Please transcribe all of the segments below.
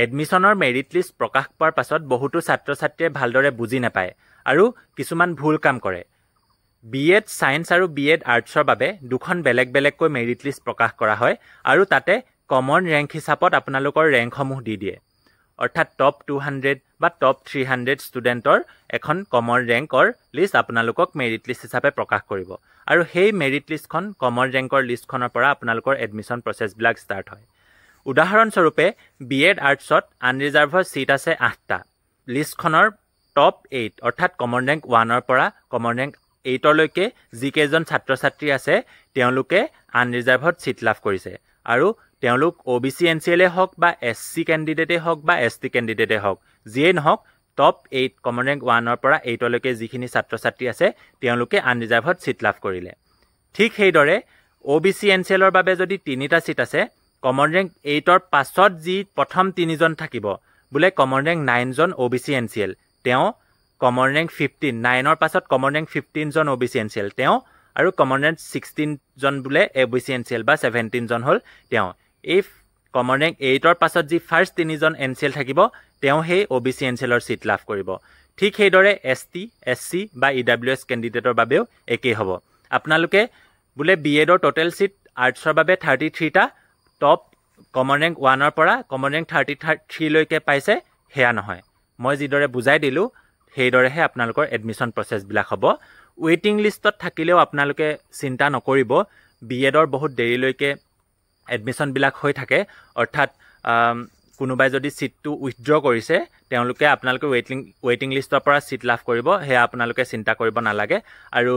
এডমিশ্যনৰ merit list প্ৰকাশ পোৱাৰ পাছত বহুতো ছাত্ৰ ছাত্ৰীয়ে ভালদৰে বুজি নাপায় আৰু কিছুমান ভুল কাম কৰে। BEd ছায়েন্স আৰু BEd আৰ্টছৰ বাবে দুখন বেলেগ বেলেগকৈ মেৰিট লিষ্ট প্ৰকাশ কৰা হয় আৰু তাতে কমন ৰেংক হিচাপত আপোনালোকৰ ৰেংকসমূহ দি দিয়ে। অৰ্থাৎ টপ 200 বা টপ 300 ষ্টুডেণ্টৰ এখন কমন ৰেংকৰ লিষ্ট আপোনালোকক মেৰিট লিষ্ট হিচাপে প্ৰকাশ কৰিব আৰু সেই মেৰিট লিষ্টখন কমন ৰেংকৰ লিষ্টখনৰ পৰা আপোনালোকৰ এডমিশ্যন প্ৰচেছবিলাক ষ্টাৰ্ট হয়। উদাহৰণস্বৰূপে BEd আৰ্টছত আনৰিজাৰ্ভৰ ছিট আছে 8টা। লিষ্টখনৰ টপ 8 অৰ্থাৎ কমন ৰেংক 1ৰ পৰা কমন ৰেংক 8লৈকে যিকেইজন ছাত্ৰ ছাত্ৰী আছে তেওঁলোকে আনৰিজাৰ্ভত ছিট লাভ কৰিছে আৰু তেওঁলোক OBC NCL হওক বা SC কেণ্ডিডেটেই হওক বা ST কেণ্ডিডেটেই হওক যিয়েই নহওক টপ 8 কমন ৰেংক 1ৰ পৰা 8লৈকে যিখিনি ছাত্ৰ ছাত্ৰী আছে তেওঁলোকে আনৰিজাৰ্ভত ছিট লাভ কৰিলে। ঠিক সেইদৰে OBC NCLৰ বাবে যদি 3টা ছিট আছে কমন ৰেংক 8ৰ পাছত যি প্ৰথম 3জন থাকিব বোলে কমন ৰেংক 9জন OBC NCL তেওঁ কমন ৰেংক 15 9ৰ পাছত কমন ৰেংক 15জন OBC NCL তেওঁ আৰু কমন ৰেংক 16জন বোলে OBC NCL বা 17জন হ'ল তেওঁ। এই কমন ৰেংক 8ৰ পাছত যি ফাৰ্ষ্ট 3জন NCL থাকিব তেওঁ সেই OBC NCLৰ ছিট লাভ কৰিব। ঠিক সেইদৰে ST SC বা EWS কেণ্ডিডেটৰ বাবেও একেই হ'ব। আপোনালোকে বোলে BEdৰ টোটেল ছিট আৰ্টছৰ বাবে 33টা টপ কমন ৰেংক 1ৰ পৰা কমন ৰেংক 33লৈকে পাইছে সেয়া নহয়। মই যিদৰে বুজাই দিলোঁ সেইদৰেহে আপোনালোকৰ এডমিশ্যন প্ৰচেছবিলাক হ'ব। ৱেইটিং লিষ্টত থাকিলেও আপোনালোকে চিন্তা নকৰিব, BEdৰ বহুত দেৰিলৈকে এডমিশ্যনবিলাক হৈ থাকে। অৰ্থাৎ কোনোবাই যদি ছিটটো উইথড্ৰ কৰিছে তেওঁলোকে আপোনালোকে ৱেইটিং লিষ্টৰ পৰা ছিট লাভ কৰিব, সেয়া আপোনালোকে চিন্তা কৰিব নালাগে। আৰু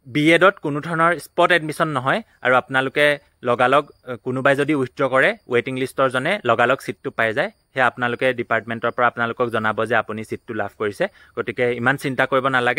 BEdত কোনো ধৰণৰ স্পট এডমিশ্যন নহয় আৰু আপোনালোকে লগালগ কোনোবাই যদি উইথড্ৰ কৰে ৱেইটিং লিষ্টৰ জনে লগালগ ছিটটো পাই যায়, সেয়া আপোনালোকে ডিপাৰ্টমেণ্টৰ পৰা আপোনালোকক জনাব যে আপুনি ছিটটো লাভ কৰিছে। গতিকে ইমান চিন্তা কৰিব নালাগে।